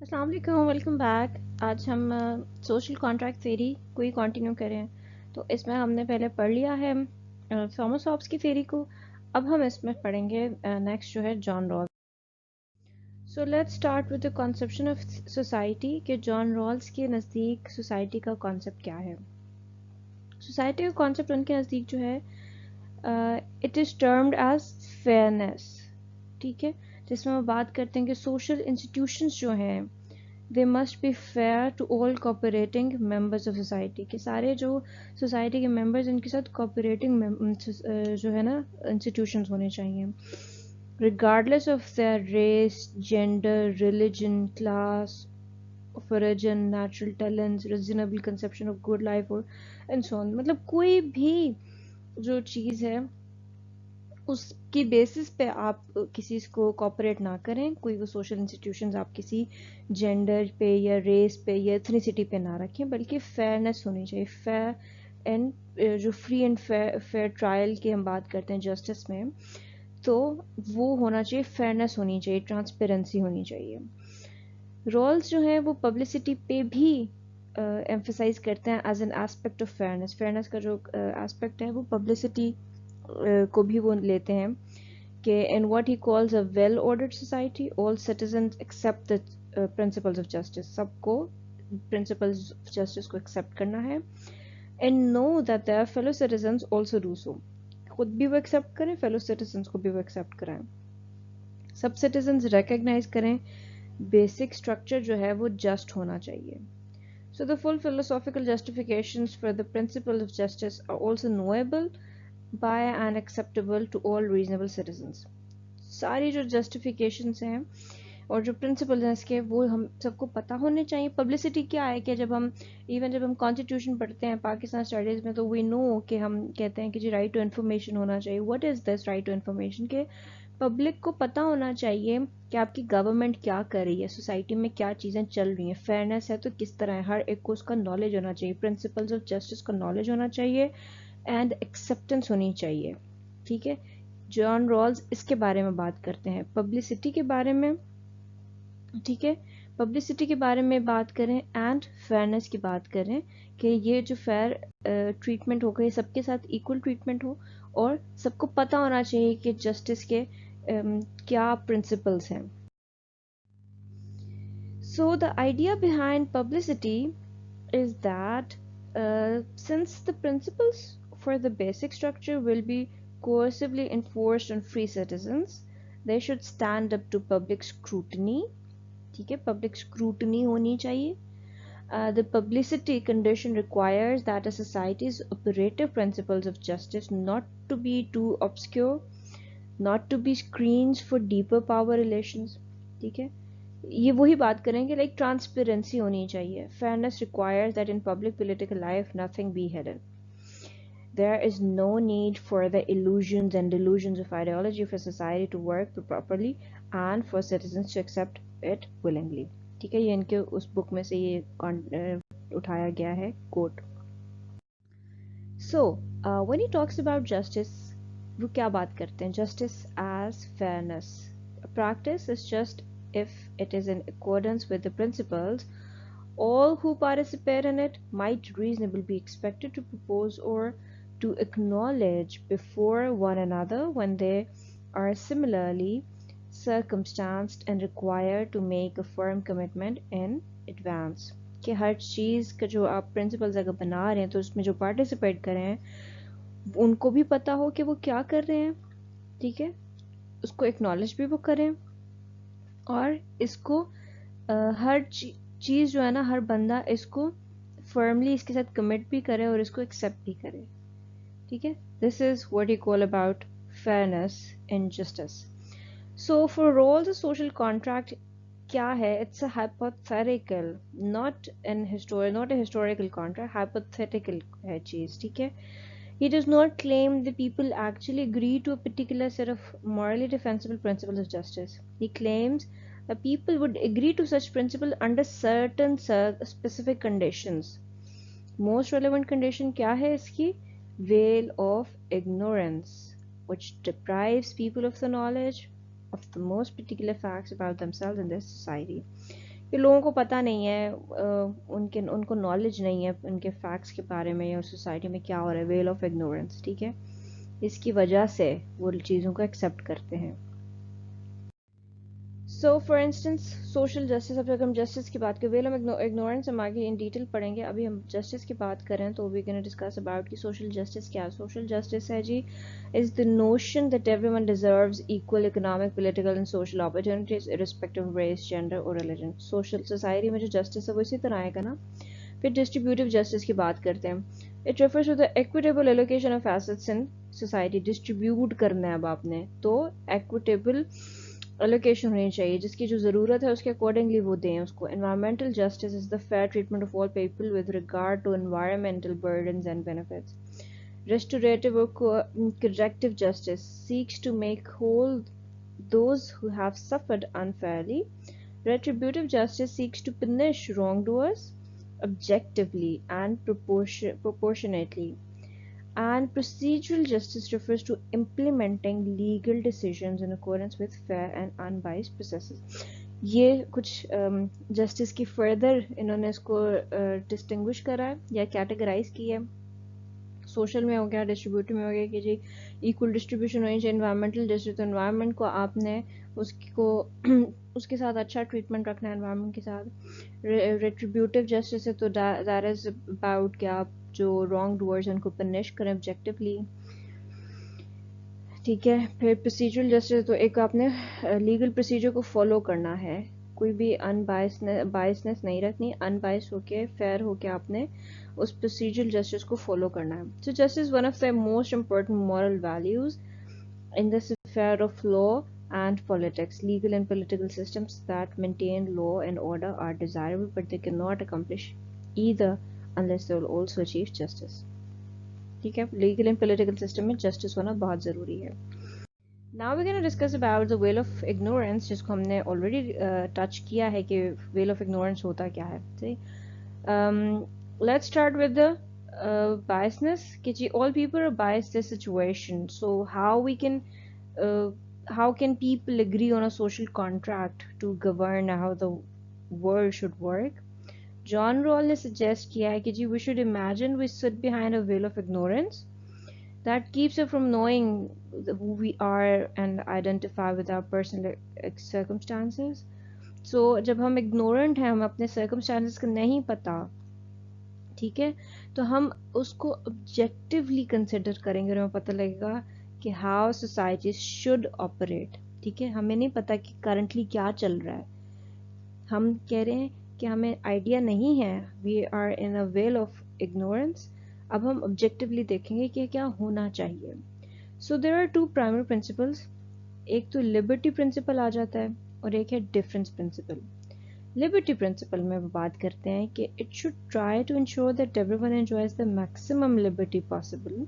अस्सलाम वालेकुम, welcome back. आज हम सोशल कॉन्ट्रैक्ट थ्योरी को ही कंटिन्यू करें। तो इसमें हमने पहले पढ़ लिया है थॉमस हॉब्स की थ्योरी को। अब हम इसमें पढ़ेंगे नेक्स्ट जो है John Rawls. So let's start with the conception of society कि जॉन रॉल्स के नज़दीक सोसाइटी का कॉन्सेप्ट क्या है। सोसाइटी का कॉन्सेप्ट उनके नज़दीक जो है it is termed as fairness. ठीक है, जिसमें हम बात करते हैं कि सोशल इंस्टीट्यूशंस जो हैं they must be fair to all cooperating members of society के सारे जो सोसाइटी के मेंबर्स उनके साथ कोऑपरेटिंग जो है ना इंस्टीट्यूशंस होने चाहिए regardless of their race, gender, religion, class, of origin, natural talents, reasonable conception of good life or and so on। मतलब कोई भी जो चीज़ है उसकी बेसिस पे आप किसी को कॉपरेट ना करें। कोई वो सोशल इंस्टीट्यूशंस आप किसी जेंडर पे या रेस पे या एथनिसिटी पे ना रखें, बल्कि फेयरनेस होनी चाहिए। फेयर एंड जो फ्री एंड फेयर ट्रायल की हम बात करते हैं जस्टिस में, तो वो होना चाहिए, फेयरनेस होनी चाहिए, ट्रांसपेरेंसी होनी चाहिए। रोल्स जो हैं वो पब्लिसिटी पे भी एम्फेसाइज करते हैं as an aspect of fairness. Fairness का जो एस्पेक्ट है वो पब्लिसिटी को भी वो लेते हैं कि in what he calls a well-ordered society, all citizens accept the principles of justice। सबको principles of justice को accept करना है and know that their fellow citizens also do so। खुद भी वो accept करें, fellow citizens को भी वो accept कराएं, सब citizens recognize करें basic structure जो है वो just होना चाहिए। So the full philosophical justifications for the principles of justice are also knowable by and acceptable to all reasonable citizens। सारी जो जस्टिफिकेशंस हैं और जो प्रिंसिपल्स हैं इसके वो हम सबको पता होने चाहिए। पब्लिसिटी क्या है कि जब हम इवन जब हम कॉन्स्टिट्यूशन पढ़ते हैं पाकिस्तान स्टडीज़ में, तो वी नो कि हम कहते हैं कि जी राइट टू इन्फॉर्मेशन होना चाहिए। What is this right to information? के पब्लिक को पता होना चाहिए कि आपकी गवर्नमेंट क्या कर रही है, सोसाइटी में क्या चीज़ें चल रही हैं, फेयरनेस है तो किस तरह है, हर एक को उसका नॉलेज होना चाहिए, प्रिंसिपल्स ऑफ जस्टिस का नॉलेज होना चाहिए एंड एक्सेप्टेंस होनी चाहिए। ठीक है, जॉन रॉल्स इसके बारे में बात करते हैं, पब्लिसिटी के बारे में। ठीक है, पब्लिसिटी के बारे में बात करें एंड फेयरनेस की बात करें कि ये जो फेयर ट्रीटमेंट होगा ये सबके साथ इक्वल ट्रीटमेंट हो और सबको पता होना चाहिए कि जस्टिस के क्या प्रिंसिपल्स हैं। So the idea behind publicity is that since the principles for the basic structure will be coercively enforced on free citizens, they should stand up to public scrutiny। ठीक है, public scrutiny होनी चाहिए। The publicity condition requires that a society's operative principles of justice not to be too obscure, not to be screens for deeper power relations। ठीक है, ये वही बात करेंगे, लाइक ट्रांसपेरेंसी होनी चाहिए। Fairness requires that in public political life nothing be hidden. There is no need for the illusions and delusions of ideology for society to work properly and for citizens to accept it willingly। ठीक है, ये इनके उस book में से ये उठाया गया है coat. So when he talks about justice, वो क्या बात करते हैं? Justice as fairness, a practice is just if it is in accordance with the principles all who participate in it might reasonably be expected to propose or to acknowledge before one another when they are similarly circumstanced and required to make a firm commitment in advance। कि हर चीज़ का जो आप principles अगर बना रहे हैं तो उसमें जो पार्टिसिपेट कर रहे हैं उनको भी पता हो कि वो क्या कर रहे हैं। ठीक है, उसको एक्नॉलेज भी वो करें और इसको हर चीज़ जो है ना, हर बंदा इसको फर्मली इसके साथ कमिट भी करे और इसको एक्सेप्ट भी करे। ठीक है, this is what you call about fairness in justice. So for Rawls a social contract क्या है? It's a hypothetical, not a historical contract, hypothetical है चीज़। ठीक है, he does not claim the people actually agree to a particular set of morally defensible principles of justice। He claims that people would agree to such principle under certain specific conditions। Most relevant condition क्या है इसकी? Veil of ignorance, which deprives people of the knowledge of the most particular facts about themselves and their society। ये लोगों को पता नहीं है, उनको नॉलेज नहीं है उनके फैक्ट्स के बारे में या सोसाइटी में क्या हो रहा है, वेल ऑफ इग्नोरेंस, ठीक है। इसकी वजह से वो चीज़ों को एक्सेप्ट करते हैं। So for instance social justice, अब तक हम जस्टिस की बात करें, वेल हम इग्नोरेंस हम आगे इन डिटेल पढ़ेंगे, अभी हम जस्टिस की बात करें तो वी कैन डिस्कस अबाउट कि सोशल जस्टिस क्या है। सोशल जस्टिस है जी, is the notion that everyone deserves equal economic, political and social opportunities irrespective of race, gender और रिलीजन। सोशल सोसाइटी में जो जस्टिस है वो इसी तरह आएगा ना। फिर डिस्ट्रीब्यूटिव जस्टिस की बात करते हैं। It refers to the equitable allocation of assets in society. Distribute करना है अब आपने, तो इक्विटेबल एलोकेशन होनी चाहिए, जिसकी जो ज़रूरत है उसके अकॉर्डिंगली वो दें उसको। Environmental justice is the fair treatment of all people with regard to environmental burdens and benefits. Restorative or corrective justice seeks to make whole those who have suffered unfairly. Retributive justice seeks to punish wrongdoers objectively and proportionately. And procedural justice refers to implementing legal decisions in accordance with fair and unbiased processes. ये कुछ justice की further इन्होंने इसको distinguish करा है या categorise की है। सोशल में हो गया, डिस्ट्रीब्यूटिव में हो गया कि जी इक्वल डिस्ट्रीब्यूशन होनी चाहिए। एनवायरमेंटल जस्टिस, तो एनवायरमेंट को आपने उसको उसके साथ अच्छा ट्रीटमेंट रखना है एनवायरमेंट के साथ। रेट्रीब्यूटिव जस्टिस है तो दैट इज अबाउट कि आप जो रॉन्ग डूअर्स हैं उनको पनिश करें ऑब्जेक्टिवली, ठीक है। फिर प्रोसीजरल जस्टिस तो एक आपने लीगल प्रोसीजर को फॉलो करना है, कोई भी बायसनेस नहीं रखनी, अनबायस होके फेयर होके आपने उस प्रोसीजरल जस्टिस को फॉलो करना है। So justice one of the most important moral values in the sphere of law and politics. Legal and political systems that maintain law and order are desirable, but they cannot accomplish either unless they will also achieve justice. ठीक है, legal and political system में justice होना बहुत ज़रूरी है। Now we can discuss about the veil of ignorance, जिसको हमने already touch किया है कि वेल ऑफ इग्नोरेंस होता क्या है। Let's start with the biasness कि जी all people are biased in situation, so how can people agree on a social contract to govern how the world should work? John Rawls ने suggest किया है कि जी we should imagine we sit behind a veil of ignorance that keeps us from knowing who we are and identify with our personal circumstances. So जब हम ignorant हैं, हम अपने circumstances को नहीं पता, ठीक है, तो हम उसको ऑब्जेक्टिवली कंसिडर करेंगे और हमें पता लगेगा कि हाउ सोसाइटी शुड ऑपरेट, ठीक है। हमें नहीं पता कि करंटली क्या चल रहा है, हम कह रहे हैं कि हमें आइडिया नहीं है, we are in a veil of ignorance. अब हम ऑब्जेक्टिवली देखेंगे कि क्या होना चाहिए। So there are two primary principles, एक तो लिबर्टी प्रिंसिपल आ जाता है और एक है डिफरेंस प्रिंसिपल। लिबर्टी प्रिंसिपल में बात करते हैं कि it should try to ensure that everyone enjoys the maximum liberty possible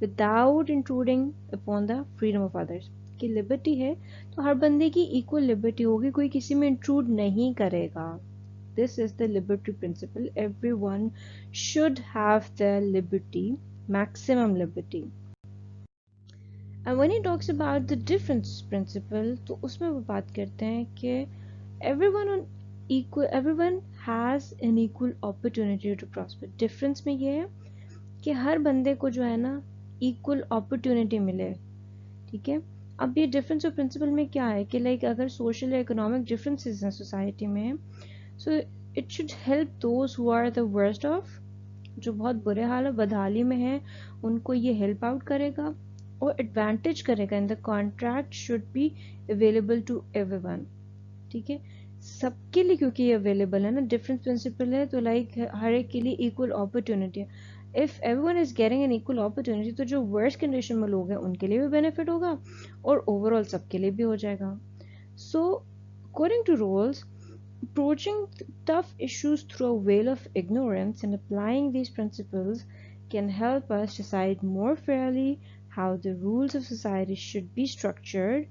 without intruding upon the freedom of others. कि लिबर्टी है तो हर बंदे की इक्वल लिबर्टी होगी, कोई किसी में इंट्रूड नहीं करेगा। This is the liberty principle, everyone should have the liberty, maximum liberty. And when he talks about the difference principle, तो उसमें वो बात करते हैं कि everyone has an equal opportunity to prosper. Difference में ये है कि हर बंदे को जो है ना इक्वल अपॉर्चुनिटी मिले, ठीक है। अब ये डिफरेंस ऑफ प्रिंसिपल में क्या है कि लाइक अगर सोशल या इकोनॉमिक डिफरेंसेस हैं सोसाइटी में, so it should help those who are the worst off, जो बहुत बुरे हाल है, बदहाली में है, उनको ये हेल्प आउट करेगा और एडवांटेज करेगा in the contract should be available to everyone, ठीक है, सबके लिए, क्योंकि ये अवेलेबल है ना। डिफरेंस प्रिंसिपल है तो लाइक हर एक के लिए इक्वल अपॉर्चुनिटी है। If everyone is getting an equal opportunity, तो जो वर्स्ट कंडीशन में लोग हैं उनके लिए भी बेनिफिट होगा और ओवरऑल सबके लिए भी हो जाएगा। So according to rules, approaching tough issues through a veil of ignorance and applying these principles can help us decide more fairly how the rules of society should be structured,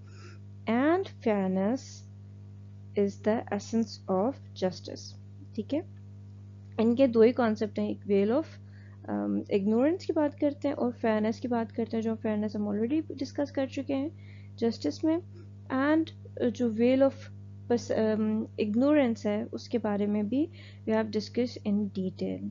and fairness is the essence of justice, ठीक है। इनके दो ही concept हैं, एक well of ignorance की बात करते हैं और फेयरनेस की बात करते हैं, जो फेयरनेस हम ऑलरेडी डिस्कस कर चुके हैं जस्टिस में। एंड जो वेल ऑफ बस इग्नोरेंस है उसके बारे में भी we have discuss in detail.